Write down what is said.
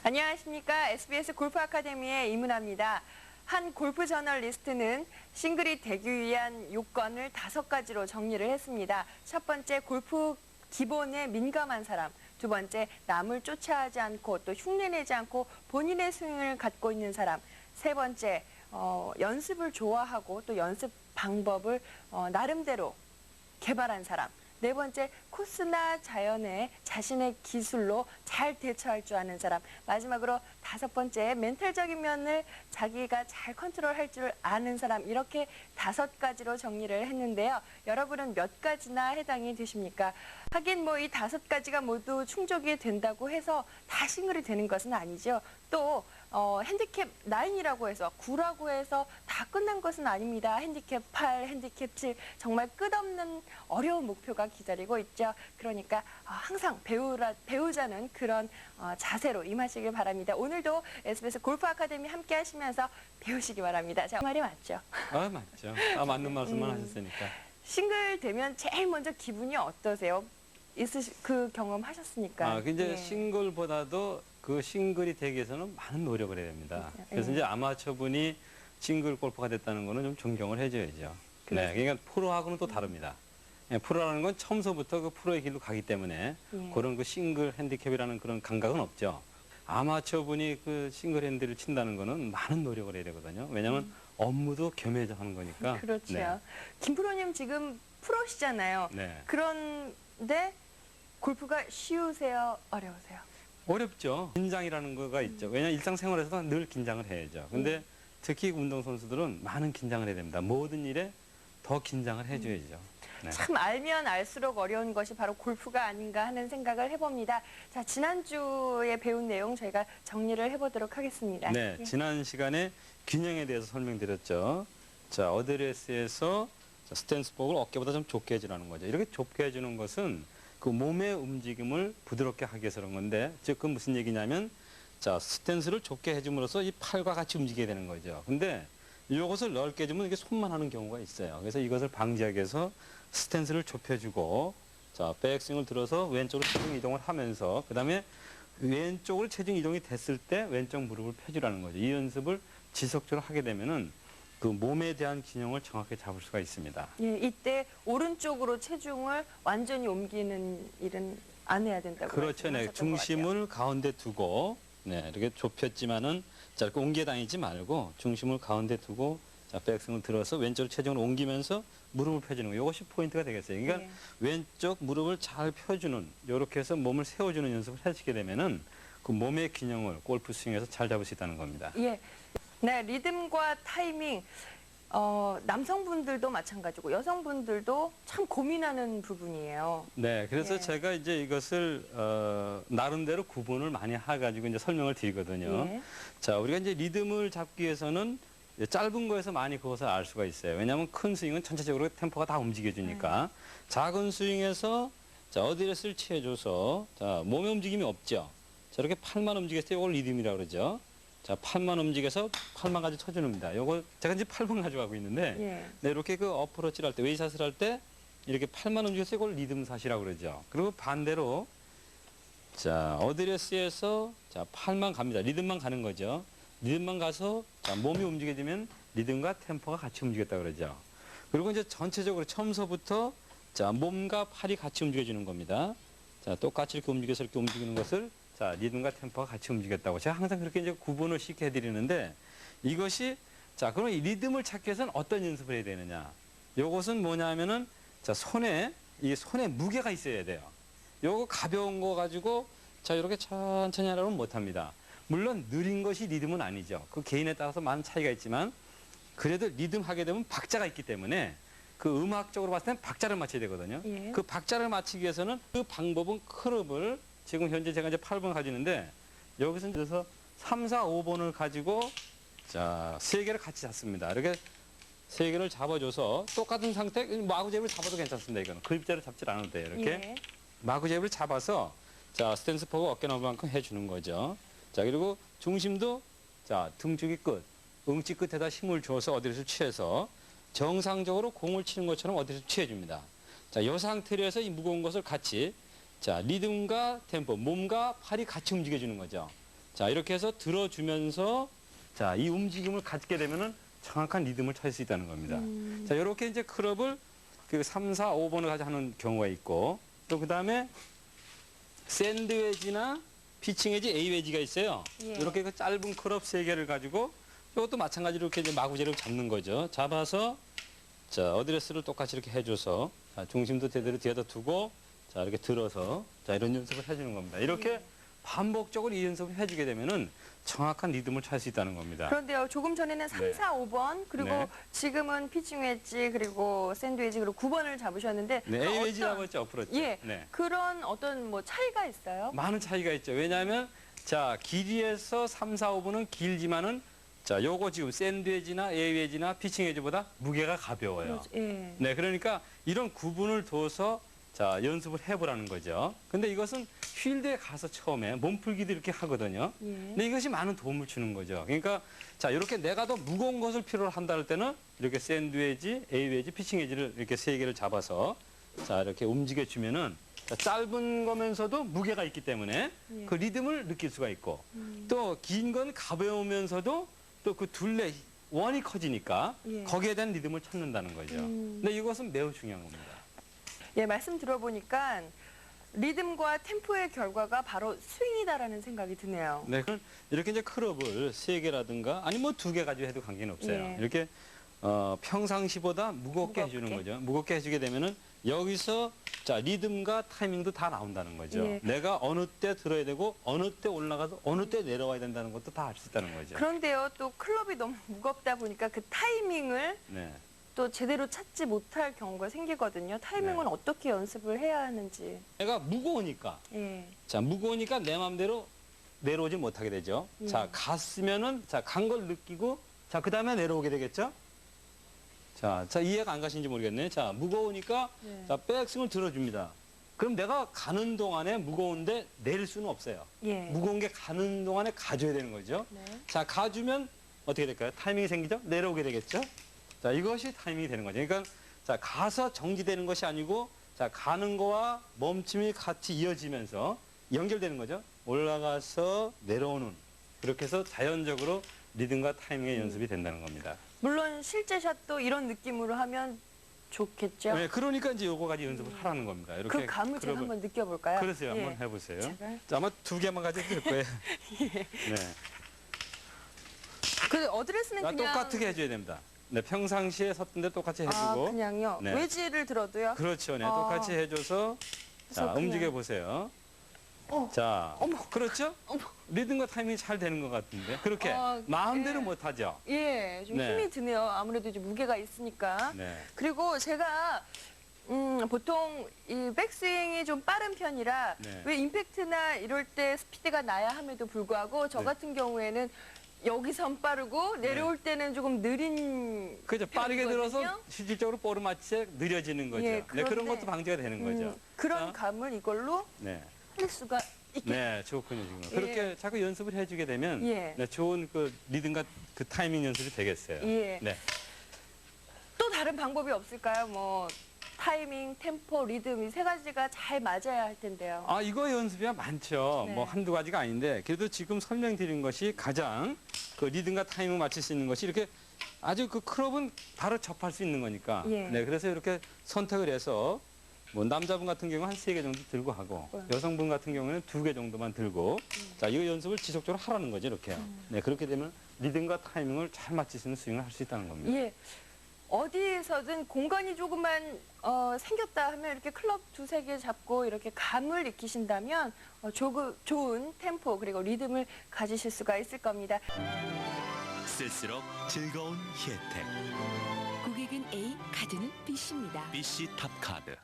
안녕하십니까. SBS 골프 아카데미의 이문아입니다. 한 골프 저널리스트는 싱글이 되기 위한 요건을 5가지로 정리를 했습니다. 첫 번째, 골프 기본에 민감한 사람. 두 번째, 남을 쫓아하지 않고 또 흉내내지 않고 본인의 스윙을 갖고 있는 사람. 세 번째, 연습을 좋아하고 또 연습 방법을 나름대로 개발한 사람. 네 번째, 코스나 자연에 자신의 기술로 잘 대처할 줄 아는 사람. 마지막으로 5번째, 멘탈적인 면을 자기가 잘 컨트롤할 줄 아는 사람. 이렇게 5가지로 정리를 했는데요. 여러분은 몇 가지나 해당이 되십니까? 하긴 뭐 이 5가지가 모두 충족이 된다고 해서 다 싱글이 되는 것은 아니죠. 또 핸디캡 9이라고 해서 9라고 해서 다 끝난 것은 아닙니다. 핸디캡 8, 핸디캡 7 정말 끝없는 어려운 목표가 기다리고 있죠. 그러니까 항상 배우자는 그런 자세로 임하시길 바랍니다. 오늘도 SBS 골프 아카데미 함께 하시면서 배우시기 바랍니다. 자, 말이 맞죠? 맞죠. 맞는 말씀만 하셨으니까. 싱글 되면 제일 먼저 기분이 어떠세요? 그 경험 하셨으니까. 이제 싱글보다도 그 싱글이 되기 위해서는 많은 노력을 해야 됩니다. 그래서 이제 아마추어분이 싱글 골퍼가 됐다는 거는 좀 존경을 해줘야죠. 네, 그러니까 프로하고는 또 다릅니다. 프로라는 건 처음서부터 그 프로의 길로 가기 때문에 그런 그 싱글 핸디캡이라는 그런 감각은 없죠. 아마추어분이 그 싱글 핸디를 친다는 거는 많은 노력을 해야 되거든요. 왜냐하면 업무도 겸해져 하는 거니까. 그렇죠. 네. 김 프로님 지금 프로시잖아요. 네. 그런데 골프가 쉬우세요? 어려우세요? 어렵죠. 긴장이라는 거가 있죠. 왜냐하면 일상생활에서도 늘 긴장을 해야죠. 근데 특히 운동선수들은 많은 긴장을 해야 됩니다. 모든 일에 더 긴장을 해줘야죠. 네. 참 알면 알수록 어려운 것이 바로 골프가 아닌가 하는 생각을 해봅니다. 자, 지난주에 배운 내용 저희가 정리를 해보도록 하겠습니다. 네, 지난 시간에 균형에 대해서 설명드렸죠. 자, 어드레스에서 스탠스복을 어깨보다 좀 좁게 해주라는 거죠. 이렇게 좁게 해주는 것은 그 몸의 움직임을 부드럽게 하기 위해서 그런 건데, 즉, 그 무슨 얘기냐면, 자, 스탠스를 좁게 해줌으로써 이 팔과 같이 움직이게 되는 거죠. 근데 이것을 넓게 해주면 이게 손만 하는 경우가 있어요. 그래서 이것을 방지하기 위해서 스탠스를 좁혀주고, 자, 백스윙을 들어서 왼쪽으로 체중 이동을 하면서, 그 다음에 왼쪽으로 체중 이동이 됐을 때 왼쪽 무릎을 펴주라는 거죠. 이 연습을 지속적으로 하게 되면은 그 몸에 대한 균형을 정확히 잡을 수가 있습니다. 예, 이때 오른쪽으로 체중을 완전히 옮기는 일은 안 해야 된다고. 그렇죠. 네, 중심을 가운데 두고, 네, 이렇게 좁혔지만은 자, 이렇게 옮겨 다니지 말고 중심을 가운데 두고, 자, 백스윙을 들어서 왼쪽으로 체중을 옮기면서 무릎을 펴주는 거. 이것이 포인트가 되겠어요. 그러니까 왼쪽 무릎을 잘 펴주는, 이렇게 해서 몸을 세워주는 연습을 하시게 되면은 그 몸의 균형을 골프 스윙에서 잘 잡을 수 있다는 겁니다. 예. 네, 리듬과 타이밍, 남성분들도 마찬가지고 여성분들도 참 고민하는 부분이에요. 네, 그래서 제가 이제 이것을 나름대로 구분을 많이 해가지고 이제 설명을 드리거든요. 자, 우리가 이제 리듬을 잡기 위해서는 짧은 거에서 많이 그것을 알 수가 있어요. 왜냐하면 큰 스윙은 전체적으로 템포가 다 움직여주니까. 작은 스윙에서 자, 어드레스를 취해줘서 자, 몸의 움직임이 없죠. 저렇게 팔만 움직였을 때 이걸 리듬이라고 그러죠. 자, 팔만 움직여서 팔만 가지 쳐주는입니다. 요거 제가 이제 8번 가져가고 있는데, 네, 이렇게 그 어프로치를 할 때, 웨이샷을 할 때 이렇게 팔만 움직여서 이걸 리듬샷이라고 그러죠. 그리고 반대로 자, 어드레스에서 자, 팔만 갑니다. 리듬만 가는 거죠. 리듬만 가서 자, 몸이 움직여지면 리듬과 템포가 같이 움직였다 그러죠. 그리고 이제 전체적으로 처음서부터 자, 몸과 팔이 같이 움직여주는 겁니다. 자, 똑같이 이렇게 움직여서 이렇게 움직이는 것을 자, 리듬과 템포가 같이 움직였다고. 제가 항상 그렇게 이제 구분을 쉽게 해드리는데, 이것이, 자, 그럼 이 리듬을 찾기 위해서는 어떤 연습을 해야 되느냐. 요것은 뭐냐면은, 자, 이 손에 무게가 있어야 돼요. 요거 가벼운 거 가지고, 자, 이렇게 천천히 하려면 못합니다. 물론 느린 것이 리듬은 아니죠. 그 개인에 따라서 많은 차이가 있지만, 그래도 리듬 하게 되면 박자가 있기 때문에, 그 음악적으로 봤을 때는 박자를 맞춰야 되거든요. 그 박자를 맞추기 위해서는 그 방법은 클럽을 지금 현재 제가 이제 8번 가지는데, 여기서 그래서 3, 4, 5번을 가지고, 자, 3개를 같이 잡습니다. 이렇게 3개를 잡아줘서 똑같은 상태, 마구잽을 잡아도 괜찮습니다. 이거는. 그립자를 잡질 않아도 돼요. 이렇게. 마구잽을 잡아서, 자, 스탠스 포고 어깨 넘을 만큼 해주는 거죠. 자, 그리고 중심도, 자, 등축이 끝, 응치 끝에다 힘을 줘서 어디를 취해서 정상적으로 공을 치는 것처럼 어디를 취해줍니다. 자, 이 상태로 해서 이 무거운 것을 같이 자, 리듬과 템포, 몸과 팔이 같이 움직여주는 거죠. 자, 이렇게 해서 들어주면서 자, 이 움직임을 갖게 되면은 정확한 리듬을 찾을 수 있다는 겁니다. 자, 이렇게 이제 클럽을 그 3, 4, 5번을 가지고 하는 경우가 있고 또 그다음에 샌드 웨지나 피칭 웨지, A 웨지가 있어요. 예. 이렇게 그 짧은 클럽 3개를 가지고 이것도 마찬가지로 이렇게 이제 마구제로 잡는 거죠. 잡아서 자, 어드레스를 똑같이 이렇게 해줘서 자, 중심도 제대로 뒤에다 두고 자, 이렇게 들어서 자, 이런 연습을 해주는 겁니다. 이렇게 예. 반복적으로 이 연습을 해주게 되면은 정확한 리듬을 찾을 수 있다는 겁니다. 그런데요, 조금 전에는 3, 네. 4, 5번, 그리고 네. 지금은 피칭 웨지, 그리고 샌드 웨지, 그리고 9번을 잡으셨는데. 네, 그 A 웨지라고 어떤- 했죠, 어프로치. 예, 네. 그런 어떤 뭐 차이가 있어요? 많은 차이가 있죠. 왜냐하면 자, 길이에서 3, 4, 5분은 길지만은 자, 요거 지금 샌드 웨지나 A 웨지나 피칭 웨지보다 무게가 가벼워요. 예. 네, 그러니까 이런 구분을 둬서 자, 연습을 해보라는 거죠. 근데 이것은 필드에 가서 처음에 몸풀기도 이렇게 하거든요. 예. 근데 이것이 많은 도움을 주는 거죠. 그러니까 자, 이렇게 내가 더 무거운 것을 필요로 한다 할 때는 이렇게 샌드 웨지, A 웨지, 피칭 웨지를 이렇게 3개를 잡아서 자, 이렇게 움직여 주면은 자, 짧은 거면서도 무게가 있기 때문에 예. 그 리듬을 느낄 수가 있고 또 긴 건 가벼우면서도 또 그 둘레 원이 커지니까 예. 거기에 대한 리듬을 찾는다는 거죠. 근데 이것은 매우 중요한 겁니다. 예, 말씀 들어보니까 리듬과 템포의 결과가 바로 스윙이다라는 생각이 드네요. 네, 그럼 이렇게 이제 클럽을 3개라든가 아니 뭐 2개 가지고 해도 관계는 없어요. 예. 이렇게 평상시보다 무겁게 해주는 무겁게. 거죠. 무겁게 해주게 되면은 여기서 자, 리듬과 타이밍도 다 나온다는 거죠. 예. 내가 어느 때 들어야 되고 어느 때 올라가서 어느 때 내려와야 된다는 것도 다 알 수 있다는 거죠. 그런데요, 또 클럽이 너무 무겁다 보니까 그 타이밍을 네. 또 제대로 찾지 못할 경우가 생기거든요. 타이밍은 네. 어떻게 연습을 해야 하는지. 내가 무거우니까 예. 자, 무거우니까 내 마음대로 내려오지 못하게 되죠. 예. 자, 갔으면은 자, 간 걸 느끼고 자, 그다음에 내려오게 되겠죠? 자, 이해가 안 가시는지 모르겠네. 자, 무거우니까 네. 자, 백스윙을 들어줍니다. 그럼 내가 가는 동안에 무거운데 내릴 수는 없어요. 예. 무거운 게 가는 동안에 가줘야 되는 거죠. 네. 자, 가주면 어떻게 될까요? 타이밍이 생기죠? 내려오게 되겠죠? 자, 이것이 타이밍이 되는 거죠. 그러니까 자, 가서 정지되는 것이 아니고 자, 가는 거와 멈춤이 같이 이어지면서 연결되는 거죠. 올라가서 내려오는 그렇게 해서 자연적으로 리듬과 타이밍의 연습이 된다는 겁니다. 물론 실제 샷도 이런 느낌으로 하면 좋겠죠. 네, 그러니까 이제 요거 가지고 연습을 하라는 겁니다. 이렇게 그 감을 제가 클럽을- 한번 느껴볼까요? 그러세요. 예. 한번 해보세요. 제발. 자, 아마 2개만 가져도 될 거예요. 네. 그 어드레스는 아, 그냥 똑같게 해줘야 됩니다. 네, 평상시에 섰던데 똑같이 아, 해주고. 그냥요. 네. 웨지를 들어도요. 그렇죠. 네, 아. 똑같이 해줘서 자, 그래서 그냥- 움직여 보세요. 어. 자, 어머. 그렇죠? 어머. 리듬과 타이밍이 잘 되는 것 같은데. 그렇게 마음대로 예. 못하죠. 예, 좀 네. 힘이 드네요. 아무래도 이제 무게가 있으니까. 네. 그리고 제가 보통 이 백스윙이 좀 빠른 편이라 네. 왜 임팩트나 이럴 때 스피드가 나야 함에도 불구하고 저 네. 같은 경우에는 여기선 빠르고 내려올 때는 조금 느린 그죠. 빠르게 들어서 편이거든요. 실질적으로 볼을 맞추 느려지는 거죠. 예, 네, 그런 그런데, 것도 방지가 되는 거죠. 그런 자. 감을 이걸로 네. 할 수가 있게. 네, 좋군요, 지금. 예. 그렇게 자꾸 연습을 해주게 되면 예. 네, 좋은 그 리듬과 그 타이밍 연습이 되겠어요. 예. 네. 또 다른 방법이 없을까요? 뭐 타이밍, 템포, 리듬 이 세 가지가 잘 맞아야 할 텐데요. 아, 이거 연습이 많죠. 네. 뭐 한두 가지가 아닌데 그래도 지금 설명드린 것이 가장 그 리듬과 타이밍을 맞출 수 있는 것이 이렇게 아주 그 클럽은 바로 접할 수 있는 거니까. 예. 네, 그래서 이렇게 선택을 해서 뭐 남자분 같은 경우는 한 3개 정도 들고 하고 여성분 같은 경우는 2개 정도만 들고 자, 이 연습을 지속적으로 하라는 거죠, 이렇게요. 네, 그렇게 되면 리듬과 타이밍을 잘 맞출 수 있는 스윙을 할 수 있다는 겁니다. 예. 어디에서든 공간이 조금만 생겼다 하면 이렇게 클럽 2-3개 잡고 이렇게 감을 익히신다면 좋은 템포 그리고 리듬을 가지실 수가 있을 겁니다. 쓸수록 즐거운 혜택. 고객은 A, 카드는 B씨입니다. BC 탑카드.